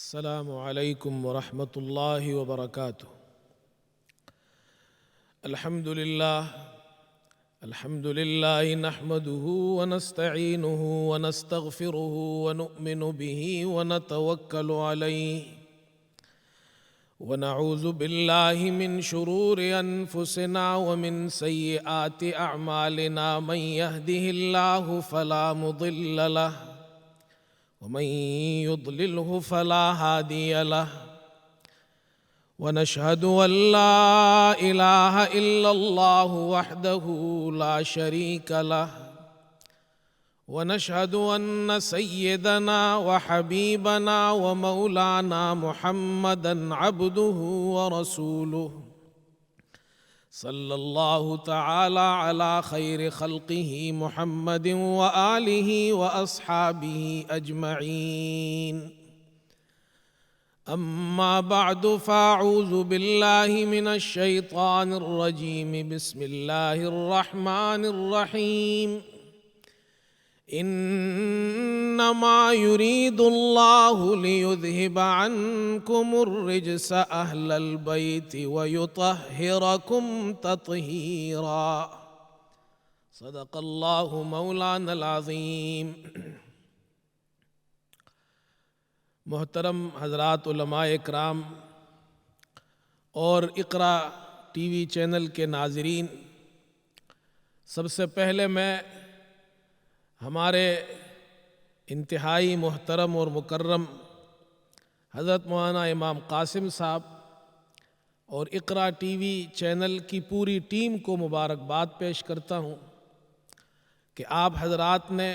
السلام علیکم ورحمۃ اللہ وبرکاتہ۔ الحمد للہ نحمده ونستعینه ونستغفره ونؤمن به ونتوکل علیہ ونعوذ باللہ من شرور انفسنا ومن سیئات اعمالنا من يهده اللہ فلا مضل له ومن يضلله فلا هادي له ونشهد أن لا إله إلا الله وحده لا شريك له ونشهد أن سيدنا وحبيبنا ومولانا محمدا عبده ورسوله صلی اللہ تعالی علی خیر خلقہ محمد وآلہ واصحابہ اجمعین، اما بعد فاعوذ باللہ من الشیطان الرجیم، بسم اللہ الرحمن الرحیم۔ انما يريد الله ليذهب عنكم الرجس اهل البيت ويطهركم تطهيرا، صدق الله مولانا العظیم۔ محترم حضرات علماء اکرام اور اقرا ٹی وی چینل کے ناظرین، سب سے پہلے میں ہمارے انتہائی محترم اور مکرم حضرت مولانا امام قاسم صاحب اور اقرا ٹی وی چینل کی پوری ٹیم کو مبارکباد پیش کرتا ہوں کہ آپ حضرات نے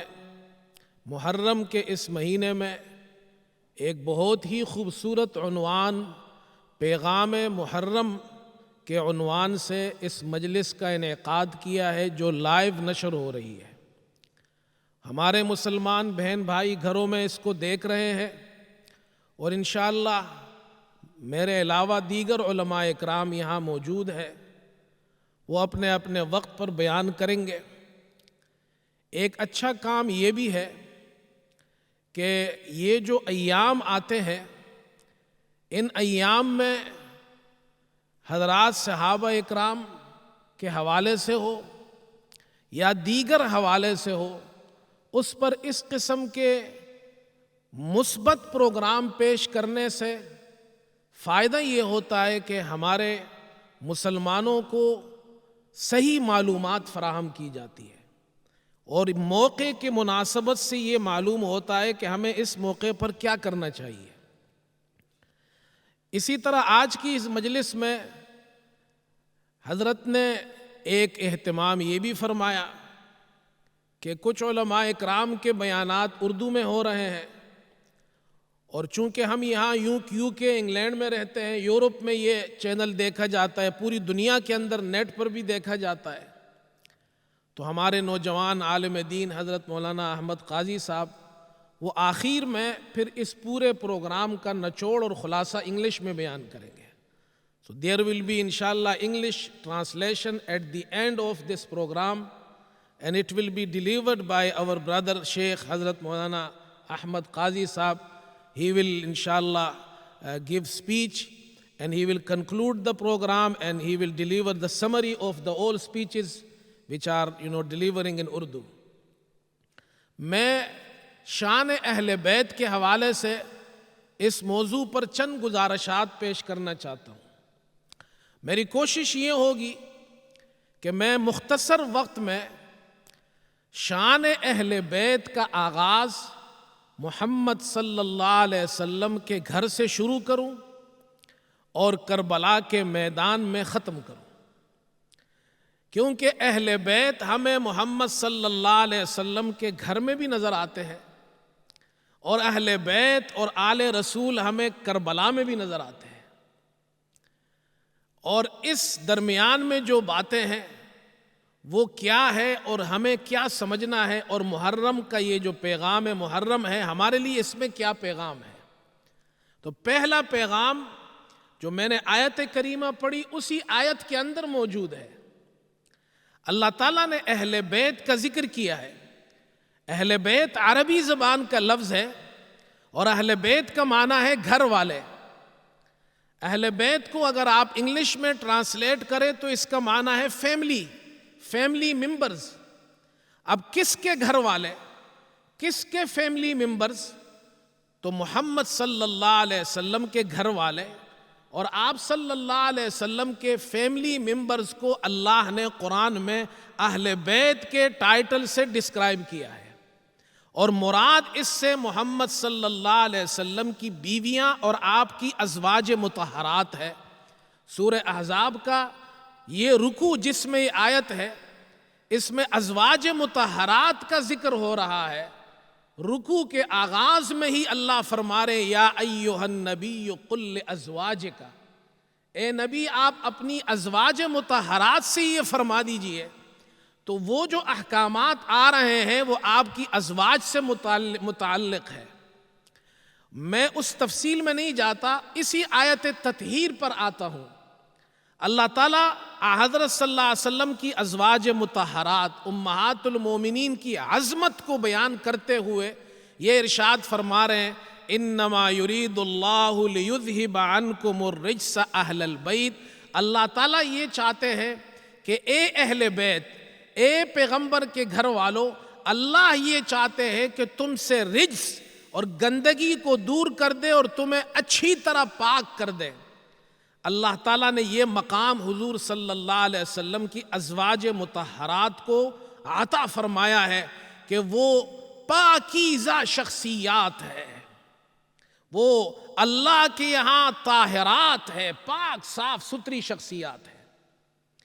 محرم کے اس مہینے میں ایک بہت ہی خوبصورت عنوان پیغام محرم کے عنوان سے اس مجلس کا انعقاد کیا ہے، جو لائیو نشر ہو رہی ہے۔ ہمارے مسلمان بہن بھائی گھروں میں اس کو دیکھ رہے ہیں، اور انشاءاللہ میرے علاوہ دیگر علماء اکرام یہاں موجود ہیں، وہ اپنے اپنے وقت پر بیان کریں گے۔ ایک اچھا کام یہ بھی ہے کہ یہ جو ایام آتے ہیں، ان ایام میں حضرات صحابہ اکرام کے حوالے سے ہو یا دیگر حوالے سے ہو، اس پر اس قسم کے مثبت پروگرام پیش کرنے سے فائدہ یہ ہوتا ہے کہ ہمارے مسلمانوں کو صحیح معلومات فراہم کی جاتی ہے، اور موقع کی مناسبت سے یہ معلوم ہوتا ہے کہ ہمیں اس موقع پر کیا کرنا چاہیے۔ اسی طرح آج کی اس مجلس میں حضرت نے ایک اہتمام یہ بھی فرمایا کہ کچھ علماء اکرام کے بیانات اردو میں ہو رہے ہیں، اور چونکہ ہم یہاں یو کے انگلینڈ میں رہتے ہیں، یورپ میں یہ چینل دیکھا جاتا ہے، پوری دنیا کے اندر نیٹ پر بھی دیکھا جاتا ہے، تو ہمارے نوجوان عالم دین حضرت مولانا احمد قاضی صاحب وہ آخر میں پھر اس پورے پروگرام کا نچوڑ اور خلاصہ انگلش میں بیان کریں گے۔ So there will be inshallah English translation at the end of this program, and it will be delivered by our brother Sheikh Hazrat Maulana Ahmad Qazi Sahab. He will inshallah give speech, and he will conclude the program, and he will deliver the summary of the all speeches which are delivering in Urdu. میں شان اہل بیت کے حوالے سے اس موضوع پر چند گزارشات پیش کرنا چاہتا ہوں۔ میری کوشش یہ ہوگی کہ میں مختصر وقت میں شان اہل بیت کا آغاز محمد صلی اللہ علیہ وسلم کے گھر سے شروع کروں اور کربلا کے میدان میں ختم کروں، کیونکہ اہل بیت ہمیں محمد صلی اللہ علیہ وسلم کے گھر میں بھی نظر آتے ہیں، اور اہل بیت اور آل رسول ہمیں کربلا میں بھی نظر آتے ہیں، اور اس درمیان میں جو باتیں ہیں وہ کیا ہے اور ہمیں کیا سمجھنا ہے، اور محرم کا یہ جو پیغام محرم ہے ہمارے لیے اس میں کیا پیغام ہے۔ تو پہلا پیغام جو میں نے آیت کریمہ پڑھی اسی آیت کے اندر موجود ہے۔ اللہ تعالیٰ نے اہل بیت کا ذکر کیا ہے۔ اہل بیت عربی زبان کا لفظ ہے، اور اہل بیت کا معنی ہے گھر والے۔ اہل بیت کو اگر آپ انگلش میں ٹرانسلیٹ کریں تو اس کا معنی ہے فیملی، فیملی ممبرز۔ اب کس کے گھر والے، کس کے فیملی ممبرز؟ تو محمد صلی اللہ علیہ وسلم کے گھر والے، اور آپ صلی اللہ علیہ وسلم کے فیملی ممبرز کو اللہ نے قرآن میں اہل بیت کے ٹائٹل سے ڈسکرائب کیا ہے، اور مراد اس سے محمد صلی اللہ علیہ وسلم کی بیویاں اور آپ کی ازواج مطہرات ہے۔ سورہ احزاب کا یہ رکوع جس میں یہ آیت ہے، اس میں ازواج مطہرات کا ذکر ہو رہا ہے۔ رکوع کے آغاز میں ہی اللہ فرما رہے یا ایھا النبی قل لازواجک، اے نبی آپ اپنی ازواج مطہرات سے یہ فرما دیجئے۔ تو وہ جو احکامات آ رہے ہیں وہ آپ کی ازواج سے متعلق ہے۔ میں اس تفصیل میں نہیں جاتا، اسی آیت تطہیر پر آتا ہوں۔ اللہ تعالیٰ حضرت صلی اللہ علیہ وسلم کی ازواج مطہرات امہات المومنین کی عظمت کو بیان کرتے ہوئے یہ ارشاد فرما رہے ہیں انما یرید اللہ لیذہب عنکم الرجس اہل البیت۔ اللہ تعالیٰ یہ چاہتے ہیں کہ اے اہل بیت، اے پیغمبر کے گھر والوں، اللہ یہ چاہتے ہیں کہ تم سے رجس اور گندگی کو دور کر دے اور تمہیں اچھی طرح پاک کر دے۔ اللہ تعالیٰ نے یہ مقام حضور صلی اللہ علیہ وسلم کی ازواج مطہرات کو عطا فرمایا ہے کہ وہ پاکیزہ شخصیات ہے، وہ اللہ کے یہاں طاہرات ہے، پاک صاف ستھری شخصیات ہے۔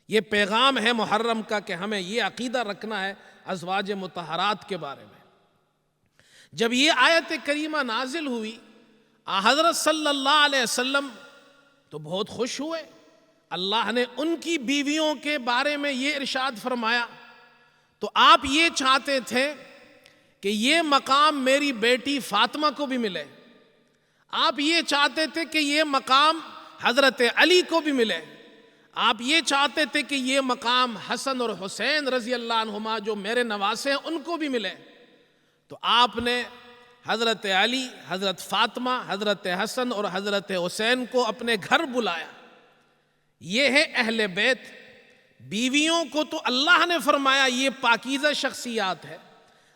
یہ پیغام ہے محرم کا کہ ہمیں یہ عقیدہ رکھنا ہے ازواج مطہرات کے بارے میں۔ جب یہ آیت کریمہ نازل ہوئی، حضرت صلی اللہ علیہ وسلم تو بہت خوش ہوئے۔ اللہ نے ان کی بیویوں کے بارے میں یہ ارشاد فرمایا، تو آپ یہ چاہتے تھے کہ یہ مقام میری بیٹی فاطمہ کو بھی ملے، آپ یہ چاہتے تھے کہ یہ مقام حضرت علی کو بھی ملے، آپ یہ چاہتے تھے کہ یہ مقام حسن اور حسین رضی اللہ عنہما جو میرے نواسے ہیں ان کو بھی ملے۔ تو آپ نے حضرت علی، حضرت فاطمہ، حضرت حسن اور حضرت حسین کو اپنے گھر بلایا۔ یہ ہے اہل بیت۔ بیویوں کو تو اللہ نے فرمایا یہ پاکیزہ شخصیات ہے،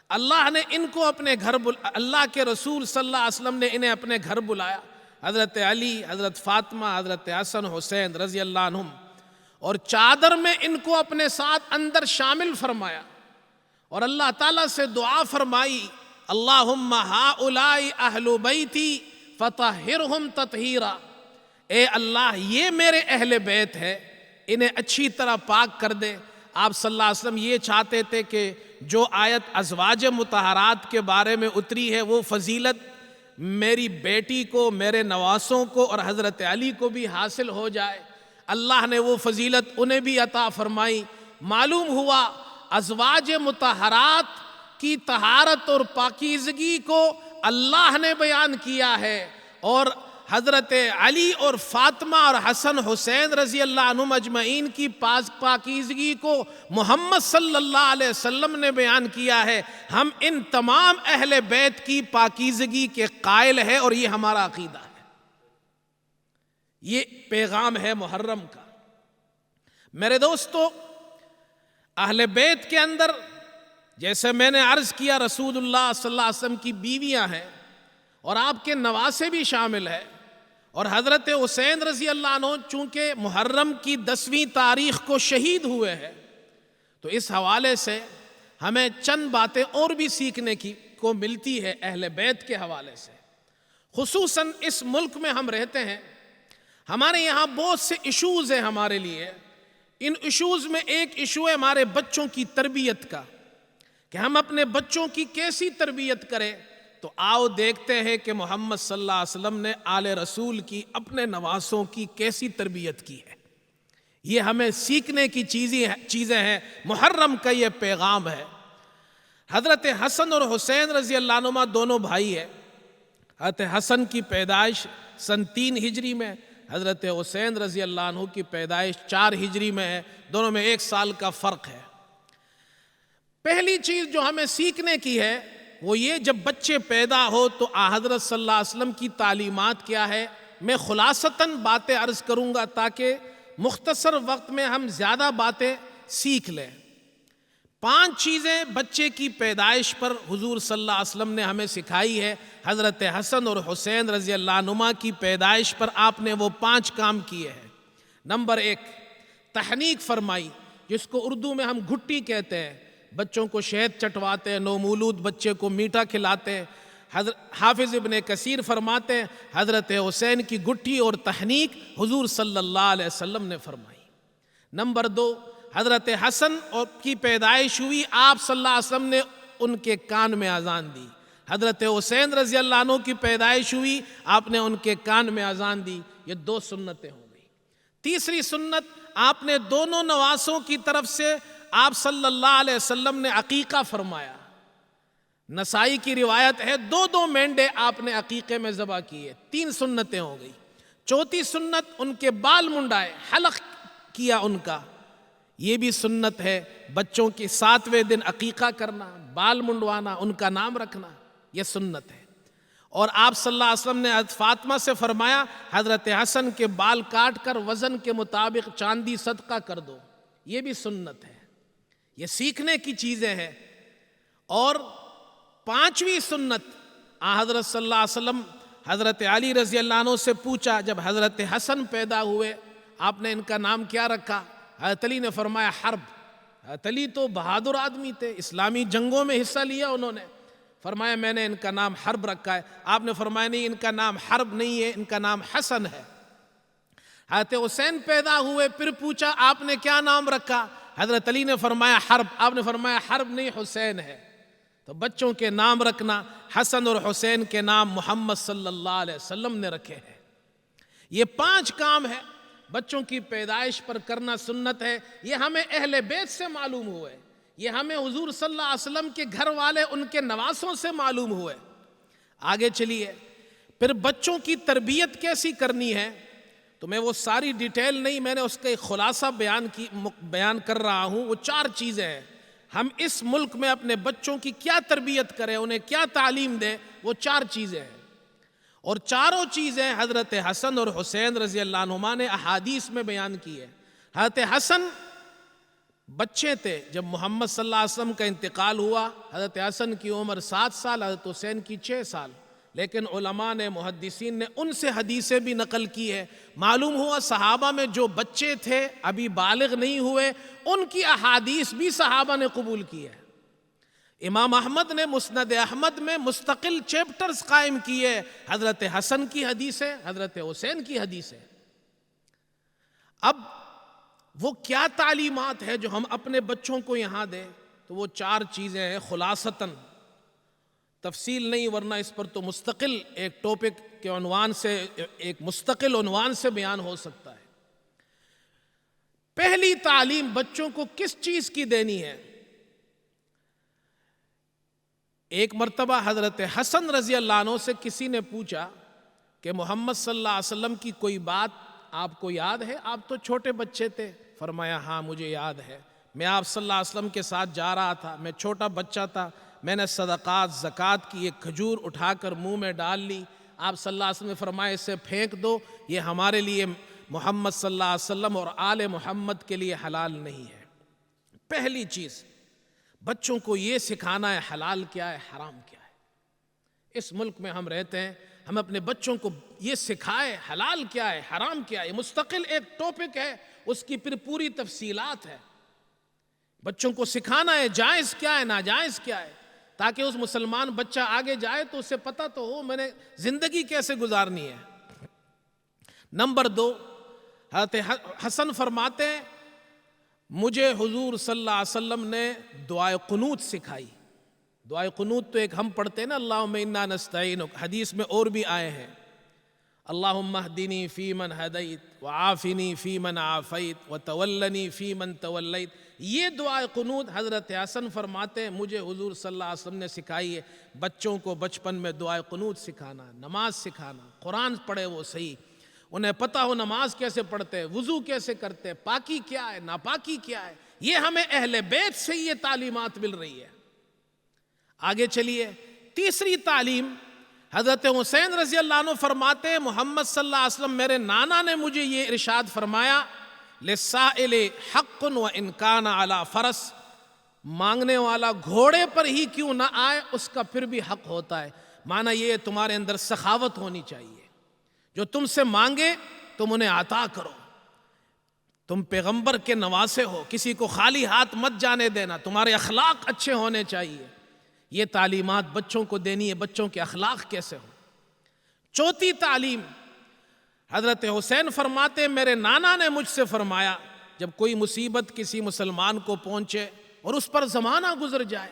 اللہ نے ان کو اپنے گھر اللہ کے رسول صلی اللہ علیہ وسلم نے انہیں اپنے گھر بلایا، حضرت علی، حضرت فاطمہ، حضرت حسن حسین رضی اللہ عنہم، اور چادر میں ان کو اپنے ساتھ اندر شامل فرمایا، اور اللہ تعالیٰ سے دعا فرمائی اللہم ہؤلاء اہل بیتی فطہرہم تطہیرا، اے اللہ یہ میرے اہل بیت ہے، انہیں اچھی طرح پاک کر دے۔ آپ صلی اللہ علیہ وسلم یہ چاہتے تھے کہ جو آیت ازواج مطہرات کے بارے میں اتری ہے وہ فضیلت میری بیٹی کو، میرے نواسوں کو اور حضرت علی کو بھی حاصل ہو جائے۔ اللہ نے وہ فضیلت انہیں بھی عطا فرمائی۔ معلوم ہوا ازواج مطہرات کی طہارت اور پاکیزگی کو اللہ نے بیان کیا ہے، اور حضرت علی اور فاطمہ اور حسن حسین رضی اللہ عنہم اجمعین کی پاکیزگی کو محمد صلی اللہ علیہ وسلم نے بیان کیا ہے۔ ہم ان تمام اہل بیت کی پاکیزگی کے قائل ہیں اور یہ ہمارا عقیدہ ہے۔ یہ پیغام ہے محرم کا۔ میرے دوستو، اہل بیت کے اندر جیسے میں نے عرض کیا رسول اللہ صلی اللہ علیہ وسلم کی بیویاں ہیں اور آپ کے نواسے بھی شامل ہیں، اور حضرت حسین رضی اللہ عنہ چونکہ محرم کی 10ویں تاریخ کو شہید ہوئے ہیں، تو اس حوالے سے ہمیں چند باتیں اور بھی سیکھنے کو ملتی ہے اہل بیت کے حوالے سے۔ خصوصاً اس ملک میں ہم رہتے ہیں، ہمارے یہاں بہت سے ایشوز ہیں ہمارے لیے۔ ان ایشوز میں ایک ایشو ہے ہمارے بچوں کی تربیت کا، کہ ہم اپنے بچوں کی کیسی تربیت کریں۔ تو آؤ دیکھتے ہیں کہ محمد صلی اللہ علیہ وسلم نے آل رسول کی، اپنے نواسوں کی کیسی تربیت کی ہے۔ یہ ہمیں سیکھنے کی چیزیں ہیں، محرم کا یہ پیغام ہے۔ حضرت حسن اور حسین رضی اللہ عنہما دونوں بھائی ہیں۔ حضرت حسن کی پیدائش سن 3 ہجری میں، حضرت حسین رضی اللہ عنہ کی پیدائش 4 ہجری میں ہے، دونوں میں 1 سال کا فرق ہے۔ پہلی چیز جو ہمیں سیکھنے کی ہے وہ یہ جب بچے پیدا ہو تو حضرت صلی اللہ علیہ وسلم کی تعلیمات کیا ہے، میں خلاصتاً باتیں عرض کروں گا تاکہ مختصر وقت میں ہم زیادہ باتیں سیکھ لیں۔ 5 چیزیں بچے کی پیدائش پر حضور صلی اللہ علیہ وسلم نے ہمیں سکھائی ہے۔ حضرت حسن اور حسین رضی اللہ عنہما کی پیدائش پر آپ نے وہ 5 کام کیے ہیں۔ نمبر 1، تحنیک فرمائی، جس کو اردو میں ہم گھٹی کہتے ہیں، بچوں کو شہد چٹواتے ہیں، نومولود بچے کو میٹھا کھلاتے ہیں۔ حافظ ابن کثیر فرماتے ہیں حضرت حسین کی گٹھی اور تحنیک حضور صلی اللہ علیہ وسلم نے فرمائی۔ نمبر 2، حضرت حسن کی پیدائش ہوئی، آپ صلی اللہ علیہ وسلم نے ان کے کان میں اذان دی۔ حضرت حسین رضی اللہ عنہ کی پیدائش ہوئی، آپ نے ان کے کان میں اذان دی۔ یہ 2 سنتیں ہو گئی۔ تیسری سنت، آپ نے دونوں نواسوں کی طرف سے آپ صلی اللہ علیہ وسلم نے عقیقہ فرمایا۔ نسائی کی روایت ہے 2 مینڈے آپ نے عقیقے میں ذبح کیے۔ 3 سنتیں ہو گئی۔ چوتھی سنت، ان کے بال منڈائے، حلق کیا ان کا، یہ بھی سنت ہے۔ بچوں کی 7ویں دن عقیقہ کرنا، بال منڈوانا، ان کا نام رکھنا، یہ سنت ہے۔ اور آپ صلی اللہ علیہ وسلم نے حضرت فاطمہ سے فرمایا حضرت حسن کے بال کاٹ کر وزن کے مطابق چاندی صدقہ کر دو، یہ بھی سنت ہے۔ یہ سیکھنے کی چیزیں ہیں۔ اور 5ویں سنت، حضرت صلی اللہ علیہ وسلم حضرت علی رضی اللہ عنہ سے پوچھا، جب حضرت حسن پیدا ہوئے آپ نے ان کا نام کیا رکھا؟ حضرت علی نے فرمایا حرب۔ حضرت علی تو بہادر آدمی تھے، اسلامی جنگوں میں حصہ لیا انہوں نے، فرمایا میں نے ان کا نام حرب رکھا ہے۔ آپ نے فرمایا نہیں، ان کا نام حرب نہیں ہے، ان کا نام حسن ہے۔ حضرت حسین پیدا ہوئے، پھر پوچھا آپ نے کیا نام رکھا؟ حضرت علی نے فرمایا حرب۔ آپ نے فرمایا حرب نہیں، حسین ہے۔ تو بچوں کے نام رکھنا، حسن اور حسین کے نام محمد صلی اللہ علیہ وسلم نے رکھے ہیں۔ یہ 5 کام ہے بچوں کی پیدائش پر کرنا سنت ہے۔ یہ ہمیں اہل بیت سے معلوم ہوئے، یہ ہمیں حضور صلی اللہ علیہ وسلم کے گھر والے ان کے نواسوں سے معلوم ہوئے۔ آگے چلیے، پھر بچوں کی تربیت کیسی کرنی ہے، تو میں وہ ساری ڈیٹیل نہیں، میں نے اس کا ایک خلاصہ بیان کر رہا ہوں۔ وہ 4 چیزیں ہیں، ہم اس ملک میں اپنے بچوں کی کیا تربیت کریں، انہیں کیا تعلیم دیں، وہ 4 چیزیں ہیں۔ اور چاروں چیزیں حضرت حسن اور حسین رضی اللہ عنہما نے احادیث میں بیان کی ہے۔ حضرت حسن بچے تھے جب محمد صلی اللہ علیہ وسلم کا انتقال ہوا، حضرت حسن کی عمر 7 سال، حضرت حسین کی 6 سال، لیکن علماء نے، محدثین نے ان سے حدیثیں بھی نقل کی ہے۔ معلوم ہوا صحابہ میں جو بچے تھے ابھی بالغ نہیں ہوئے، ان کی احادیث بھی صحابہ نے قبول کی ہے۔ امام احمد نے مسند احمد میں مستقل چیپٹرز قائم کیے، حضرت حسن کی حدیثیں، حضرت حسین کی حدیثیں۔ اب وہ کیا تعلیمات ہے جو ہم اپنے بچوں کو یہاں دیں، تو وہ 4 چیزیں ہیں خلاصتاً، تفصیل نہیں، ورنہ اس پر تو مستقل ایک ٹاپک کے عنوان سے، ایک مستقل عنوان سے بیان ہو سکتا ہے۔ پہلی تعلیم بچوں کو کس چیز کی دینی ہے؟ ایک مرتبہ حضرت حسن رضی اللہ عنہ سے کسی نے پوچھا کہ محمد صلی اللہ علیہ وسلم کی کوئی بات آپ کو یاد ہے؟ آپ تو چھوٹے بچے تھے۔ فرمایا ہاں مجھے یاد ہے، میں آپ صلی اللہ علیہ وسلم کے ساتھ جا رہا تھا، میں چھوٹا بچہ تھا، میں نے صدقات زکوٰۃ کی ایک کھجور اٹھا کر منہ میں ڈال لی، آپ صلی اللہ علیہ وسلم نے فرمایا اسے پھینک دو، یہ ہمارے لیے محمد صلی اللہ علیہ وسلم اور آل محمد کے لیے حلال نہیں ہے۔ پہلی چیز بچوں کو یہ سکھانا ہے حلال کیا ہے، حرام کیا ہے۔ اس ملک میں ہم رہتے ہیں، ہم اپنے بچوں کو یہ سکھائے حلال کیا ہے، حرام کیا ہے۔ یہ مستقل ایک ٹاپک ہے، اس کی پھر پوری تفصیلات ہے۔ بچوں کو سکھانا ہے جائز کیا ہے، ناجائز کیا ہے، تاکہ اس مسلمان بچہ آگے جائے تو اسے پتہ تو ہو میں نے زندگی کیسے گزارنی ہے۔ نمبر 2، حضرت حسن فرماتے ہیں مجھے حضور صلی اللہ علیہ وسلم نے دعائے قنوت سکھائی۔ دعائے قنوت تو ایک ہم پڑھتے ہیں نا، اللہم انا نستعینک، حدیث میں اور بھی آئے ہیں، اللہم اہدنی فی من ہدیت وعافنی فی من عافیت وتولنی فی من تولیت۔ یہ دعائے قنوت حضرت حسن فرماتے ہیں مجھے حضور صلی اللہ علیہ وسلم نے سکھائی ہے۔ بچوں کو بچپن میں دعائے قنوت سکھانا، نماز سکھانا، قرآن پڑھے وہ صحیح، انہیں پتہ ہو نماز کیسے پڑھتے ہیں، وضو کیسے کرتے ہیں، پاکی کیا ہے، ناپاکی کیا ہے۔ یہ ہمیں اہل بیت سے یہ تعلیمات مل رہی ہے۔ آگے چلیے، تیسری تعلیم، حضرت حسین رضی اللہ عنہ فرماتے ہیں محمد صلی اللہ علیہ وسلم میرے نانا نے مجھے یہ ارشاد فرمایا، للسائل حق وان کان علی فرس، مانگنے والا گھوڑے پر ہی کیوں نہ آئے اس کا پھر بھی حق ہوتا ہے۔ معنی یہ تمہارے اندر سخاوت ہونی چاہیے، جو تم سے مانگے تم انہیں عطا کرو، تم پیغمبر کے نواسے ہو، کسی کو خالی ہاتھ مت جانے دینا، تمہارے اخلاق اچھے ہونے چاہیے۔ یہ تعلیمات بچوں کو دینی ہے، بچوں کے اخلاق کیسے ہوں۔ چوتھی تعلیم، حضرت حسین فرماتے میرے نانا نے مجھ سے فرمایا، جب کوئی مصیبت کسی مسلمان کو پہنچے اور اس پر زمانہ گزر جائے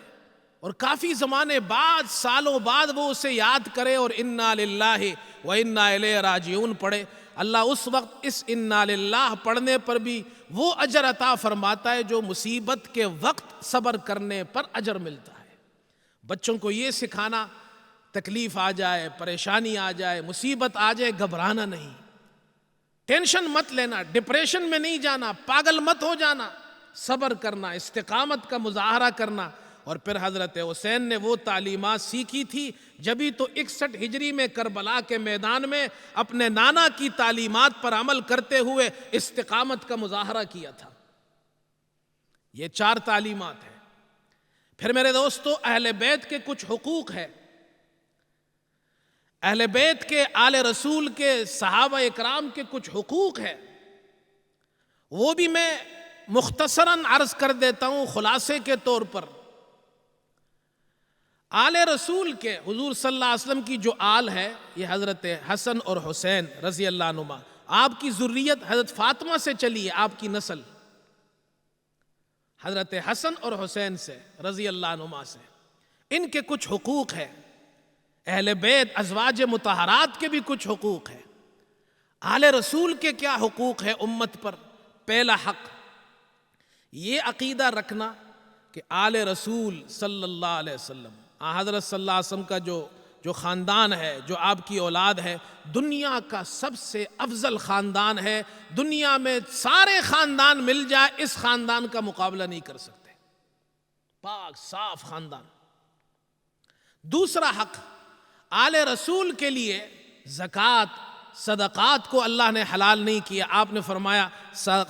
اور کافی زمانے بعد، سالوں بعد وہ اسے یاد کرے اور انا للہ و انا الیہ راجعون پڑھے، اللہ اس وقت اس انا للہ پڑھنے پر بھی وہ اجر عطا فرماتا ہے جو مصیبت کے وقت صبر کرنے پر اجر ملتا ہے۔ بچوں کو یہ سکھانا، تکلیف آ جائے، پریشانی آ جائے، مصیبت آ جائے، گھبرانا نہیں، ٹینشن مت لینا، ڈپریشن میں نہیں جانا، پاگل مت ہو جانا، صبر کرنا، استقامت کا مظاہرہ کرنا۔ اور پھر حضرت حسین نے وہ تعلیمات سیکھی تھی جبھی تو 61 ہجری میں کربلا کے میدان میں اپنے نانا کی تعلیمات پر عمل کرتے ہوئے استقامت کا مظاہرہ کیا تھا۔ یہ 4 تعلیمات ہیں۔ پھر میرے دوستو، اہل بیت کے کچھ حقوق ہیں، اہل بیت کے، آل رسول کے، صحابہ اکرام کے کچھ حقوق ہیں، وہ بھی میں مختصراً عرض کر دیتا ہوں خلاصے کے طور پر۔ آل رسول کے، حضور صلی اللہ علیہ وسلم کی جو آل ہے، یہ حضرت حسن اور حسین رضی اللہ عنہما، آپ کی ذریت حضرت فاطمہ سے چلی ہے، آپ کی نسل حضرت حسن اور حسین سے رضی اللہ عنہما سے، ان کے کچھ حقوق ہیں۔ اہل بیت ازواج مطہرات کے بھی کچھ حقوق ہیں۔ آل رسول کے کیا حقوق ہیں امت پر؟ پہلا حق، یہ عقیدہ رکھنا کہ آل رسول صلی اللہ علیہ وسلم، حضرت صلی اللہ علیہ وسلم کا جو خاندان ہے، جو آپ کی اولاد ہے، دنیا کا سب سے افضل خاندان ہے، دنیا میں سارے خاندان مل جائے اس خاندان کا مقابلہ نہیں کر سکتے، پاک صاف خاندان۔ دوسرا حق، آل رسول کے لیے زکوٰۃ، صدقات کو اللہ نے حلال نہیں کیا۔ آپ نے فرمایا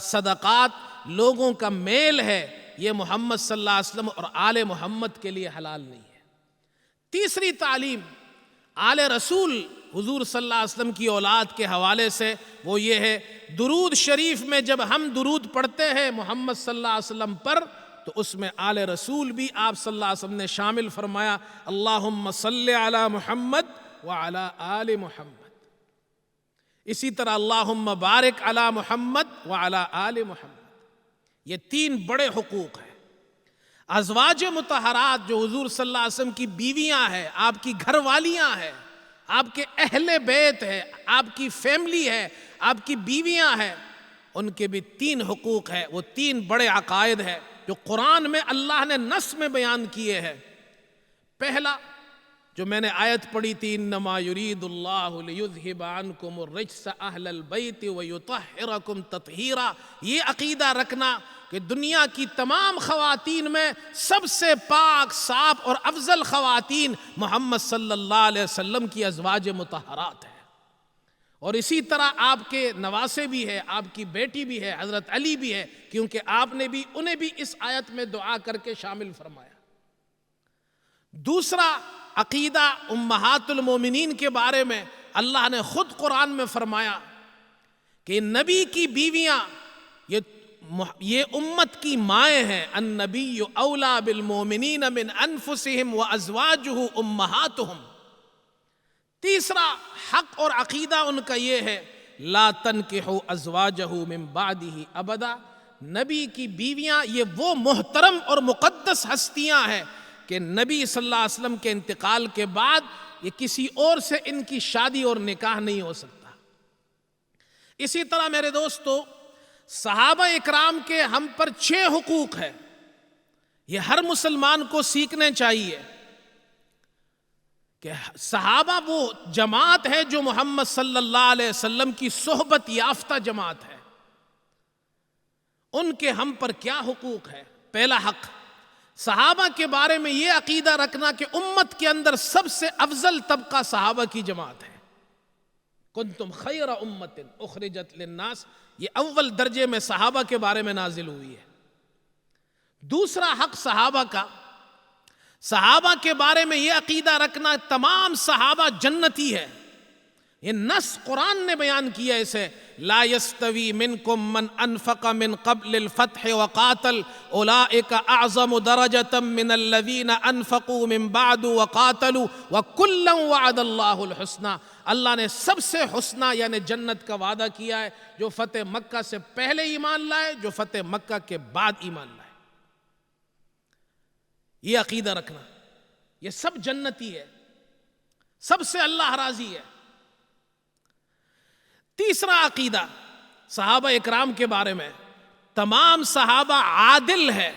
صدقات لوگوں کا میل ہے، یہ محمد صلی اللہ علیہ وسلم اور آل محمد کے لیے حلال نہیں ہے۔ تیسری تعلیم آل رسول حضور صلی اللہ علیہ وسلم کی اولاد کے حوالے سے وہ یہ ہے، درود شریف میں جب ہم درود پڑھتے ہیں محمد صلی اللہ علیہ وسلم پر تو اس میں آل رسول بھی آپ صلی اللہ علیہ وسلم نے شامل فرمایا، اللہم صلی علی محمد وعلی آل محمد۔ اسی طرح اللہم بارک علی محمد وعلی آل محمد۔ یہ 3 بڑے حقوق ہیں۔ ازواج مطہرات جو حضور صلی اللہ علیہ وسلم کی بیویاں ہیں، آپ کی گھر والیاں ہیں، آپ کے اہل بیت ہے، آپ کی فیملی ہے، آپ کی بیویاں ہیں، ان کے بھی 3 حقوق ہیں۔ وہ 3 بڑے عقائد ہیں جو قرآن میں اللہ نے نص میں بیان کیے ہیں۔ پہلا جو میں نے آیت پڑھی تھی، انما یرید اللہ لیذھب عنکم الرجس اہل البیت ویطہرکم تطہیرا، یہ عقیدہ رکھنا کہ دنیا کی تمام خواتین میں سب سے پاک، صاف اور افضل خواتین محمد صلی اللہ علیہ وسلم کی ازواج مطہرات ہیں۔ اور اسی طرح آپ کے نواسے بھی ہے، آپ کی بیٹی بھی ہے، حضرت علی بھی ہے، کیونکہ آپ نے بھی انہیں بھی اس آیت میں دعا کر کے شامل فرمایا۔ دوسرا عقیدہ امہات المومنین کے بارے میں اللہ نے خود قرآن میں فرمایا کہ نبی کی بیویاں یہ امت کی مائیں ہیں، النبی اولا بالمومنین من انفسہم وازواجہ امہاتہم۔ تیسرا حق اور عقیدہ ان کا یہ ہے، لا تنکحوا ازواجہ من بعدہ ابدا، نبی کی بیویاں یہ وہ محترم اور مقدس ہستیاں ہیں کہ نبی صلی اللہ علیہ وسلم کے انتقال کے بعد یہ کسی اور سے ان کی شادی اور نکاح نہیں ہو سکتا۔ اسی طرح میرے دوستو، صحابہ اکرام کے ہم پر 6 حقوق ہیں، یہ ہر مسلمان کو سیکھنے چاہیے کہ صحابہ وہ جماعت ہے جو محمد صلی اللہ علیہ وسلم کی صحبت یافتہ جماعت ہے۔ ان کے ہم پر کیا حقوق ہے؟ پہلا حق، صحابہ کے بارے میں یہ عقیدہ رکھنا کہ امت کے اندر سب سے افضل طبقہ صحابہ کی جماعت ہے. کنتم خیر امت اخرجت للناس، یہ اول درجے میں صحابہ کے بارے میں نازل ہوئی ہے. دوسرا حق صحابہ کا، صحابہ کے بارے میں یہ عقیدہ رکھنا تمام صحابہ جنتی ہے. یہ نص قرآن نے بیان کیا اسے، لا یستوی منکم من انفق من قبل الفتح وقاتل اولئک اعظم درجۃ من الذین انفقوا من بعد وقاتلوا وکلا وعد اللہ الحسنی. اللہ نے سب سے حسنہ یعنی جنت کا وعدہ کیا ہے جو فتح مکہ سے پہلے ایمان لائے، جو فتح مکہ کے بعد ایمان لائے. یہ عقیدہ رکھنا، یہ سب جنتی ہے، سب سے اللہ راضی ہے. تیسرا عقیدہ صحابہ اکرام کے بارے میں، تمام صحابہ عادل ہے.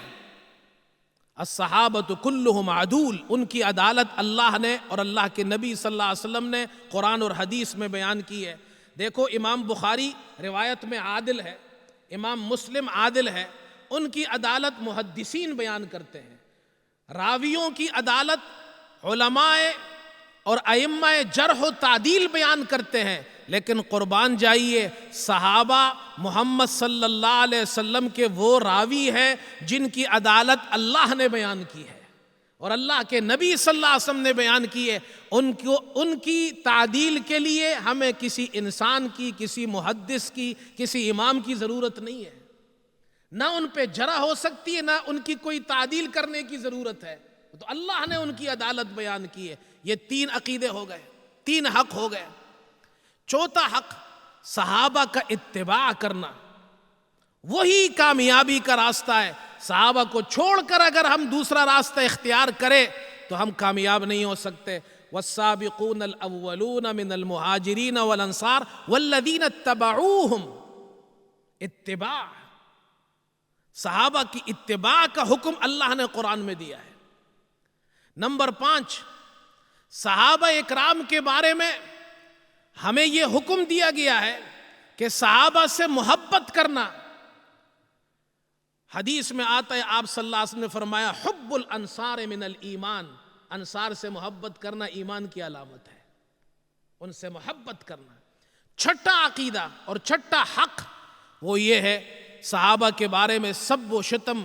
الصحابۃ کلہم عدول، ان کی عدالت اللہ نے اور اللہ کے نبی صلی اللہ علیہ وسلم نے قرآن اور حدیث میں بیان کی ہے. دیکھو امام بخاری روایت میں عادل ہے، امام مسلم عادل ہے، ان کی عدالت محدثین بیان کرتے ہیں. راویوں کی عدالت علماء اور ائمہ جرح و تعدیل بیان کرتے ہیں. لیکن قربان جائیے صحابہ محمد صلی اللہ علیہ وسلم کے وہ راوی ہیں جن کی عدالت اللہ نے بیان کی ہے اور اللہ کے نبی صلی اللہ علیہ وسلم نے بیان کی ہے. ان کی تعدیل کے لیے ہمیں کسی انسان کی، کسی محدث کی، کسی امام کی ضرورت نہیں ہے. نہ ان پہ جرح ہو سکتی ہے، نہ ان کی کوئی تعدیل کرنے کی ضرورت ہے. تو اللہ نے ان کی عدالت بیان کی ہے. یہ تین عقیدے ہو گئے، تین حق ہو گئے. چوتھا حق صحابہ کا اتباع کرنا، وہی کامیابی کا راستہ ہے. صحابہ کو چھوڑ کر اگر ہم دوسرا راستہ اختیار کریں تو ہم کامیاب نہیں ہو سکتے. والسابقون الاولون من المہاجرین والانصار والذین اتبعوہم، اتباع، صحابہ کی اتباع کا حکم اللہ نے قرآن میں دیا ہے. نمبر 5، صحابہ اکرام کے بارے میں ہمیں یہ حکم دیا گیا ہے کہ صحابہ سے محبت کرنا. حدیث میں آتا ہے آپ صلی اللہ علیہ وسلم نے فرمایا حب الانصار من الایمان، انصار سے محبت کرنا ایمان کی علامت ہے، ان سے محبت کرنا. چھٹا عقیدہ اور چھٹا حق وہ یہ ہے صحابہ کے بارے میں سب و شتم،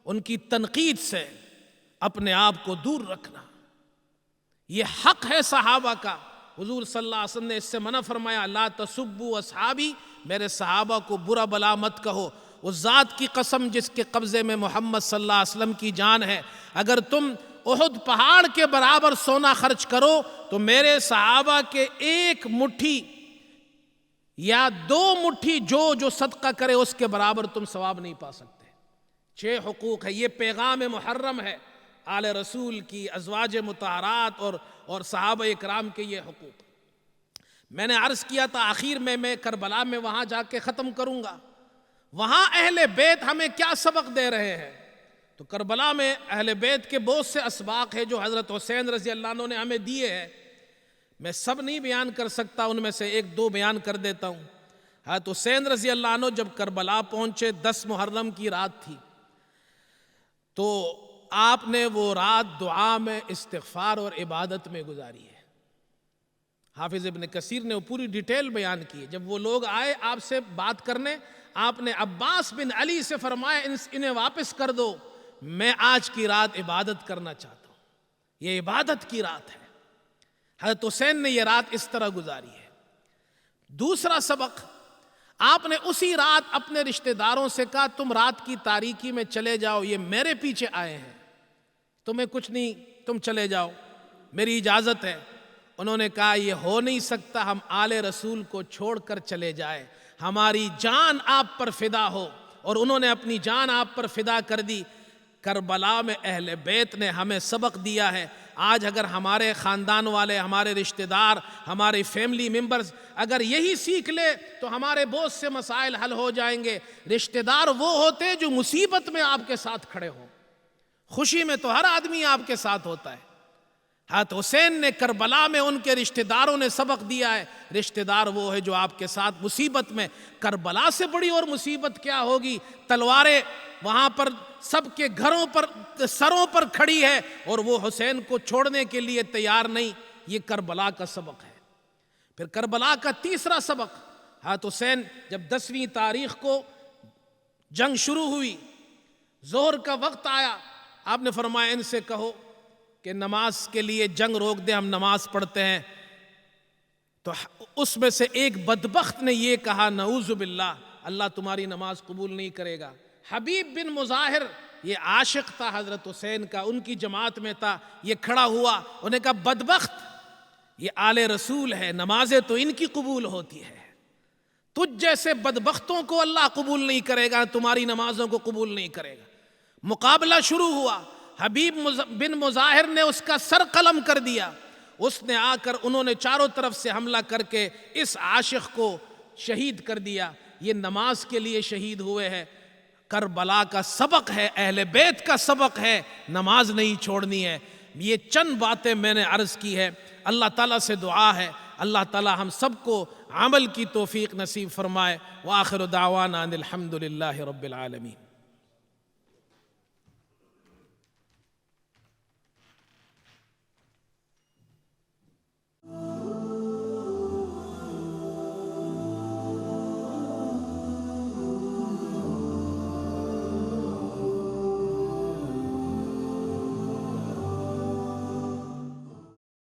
ان کی تنقید سے اپنے آپ کو دور رکھنا. یہ حق ہے صحابہ کا. حضور صلی اللہ علیہ وسلم نے اس سے منع فرمایا لا تسبوا اصحابی، میرے صحابہ کو برا بلا مت کہو. اس ذات کی قسم جس کے قبضے میں محمد صلی اللہ علیہ وسلم کی جان ہے، اگر تم احد پہاڑ کے برابر سونا خرچ کرو تو میرے صحابہ کے ایک مٹھی یا 2 مٹھی جو صدقہ کرے اس کے برابر تم ثواب نہیں پا سکتے. 6 حقوق ہے. یہ پیغام محرم ہے آل رسول کی، ازواج مطہرات اور صحابہ اکرام کے یہ حقوق. میں نے عرض کیا تھا آخر میں کربلا میں وہاں جا کے ختم کروں گا. وہاں اہل بیت ہمیں کیا سبق دے رہے ہیں. تو کربلا میں اہل بیت کے بہت سے اسباق ہیں جو حضرت حسین رضی اللہ عنہ نے ہمیں دیے ہیں. میں سب نہیں بیان کر سکتا، ان میں سے 1-2 بیان کر دیتا ہوں. حضرت حسین رضی اللہ عنہ جب کربلا پہنچے 10 محرم کی رات تھی، تو آپ نے وہ رات دعا میں، استغفار اور عبادت میں گزاری ہے. حافظ ابن کثیر نے وہ پوری ڈیٹیل بیان کی ہے. جب وہ لوگ آئے آپ سے بات کرنے، آپ نے عباس بن علی سے فرمایا انہیں واپس کر دو، میں آج کی رات عبادت کرنا چاہتا ہوں، یہ عبادت کی رات ہے. حضرت حسین نے یہ رات اس طرح گزاری ہے. دوسرا سبق، آپ نے اسی رات اپنے رشتہ داروں سے کہا تم رات کی تاریکی میں چلے جاؤ، یہ میرے پیچھے آئے ہیں، تمہیں کچھ نہیں، تم چلے جاؤ، میری اجازت ہے. انہوں نے کہا یہ ہو نہیں سکتا، ہم آل رسول کو چھوڑ کر چلے جائے، ہماری جان آپ پر فدا ہو. اور انہوں نے اپنی جان آپ پر فدا کر دی. کربلا میں اہل بیت نے ہمیں سبق دیا ہے. آج اگر ہمارے خاندان والے، ہمارے رشتہ دار، ہمارے فیملی ممبرز اگر یہی سیکھ لے تو ہمارے بہت سے مسائل حل ہو جائیں گے. رشتہ دار وہ ہوتے جو مصیبت میں آپ کے ساتھ کھڑے ہوں، خوشی میں تو ہر آدمی آپ کے ساتھ ہوتا ہے. حضرت حسین نے کربلا میں ان کے رشتہ داروں نے سبق دیا ہے، رشتہ دار وہ ہے جو آپ کے ساتھ مصیبت میں. کربلا سے بڑی اور مصیبت کیا ہوگی؟ تلواریں وہاں پر سب کے گھروں پر سروں پر کھڑی ہے اور وہ حسین کو چھوڑنے کے لیے تیار نہیں. یہ کربلا کا سبق ہے. پھر کربلا کا تیسرا سبق، حضرت حسین جب 10ویں تاریخ کو جنگ شروع ہوئی، ظہر کا وقت آیا، آپ نے فرمایا ان سے کہو کہ نماز کے لیے جنگ روک دیں، ہم نماز پڑھتے ہیں. تو اس میں سے ایک بدبخت نے یہ کہا نعوذ باللہ، اللہ تمہاری نماز قبول نہیں کرے گا. حبیب بن مظاہر، یہ عاشق تھا حضرت حسین کا، ان کی جماعت میں تھا، یہ کھڑا ہوا، انہوں نے کہا بدبخت، یہ آل رسول ہے، نمازیں تو ان کی قبول ہوتی ہے، تجھ جیسے بدبختوں کو اللہ قبول نہیں کرے گا، تمہاری نمازوں کو قبول نہیں کرے گا. مقابلہ شروع ہوا، حبیب بن مظاہر نے اس کا سر قلم کر دیا. اس نے آ کر انہوں نے چاروں طرف سے حملہ کر کے اس عاشق کو شہید کر دیا. یہ نماز کے لیے شہید ہوئے ہیں. کربلا کا سبق ہے، اہل بیت کا سبق ہے، نماز نہیں چھوڑنی ہے. یہ چند باتیں میں نے عرض کی ہے. اللہ تعالیٰ سے دعا ہے اللہ تعالیٰ ہم سب کو عمل کی توفیق نصیب فرمائے. وآخر دعوانا ان الحمد للہ رب العالمین.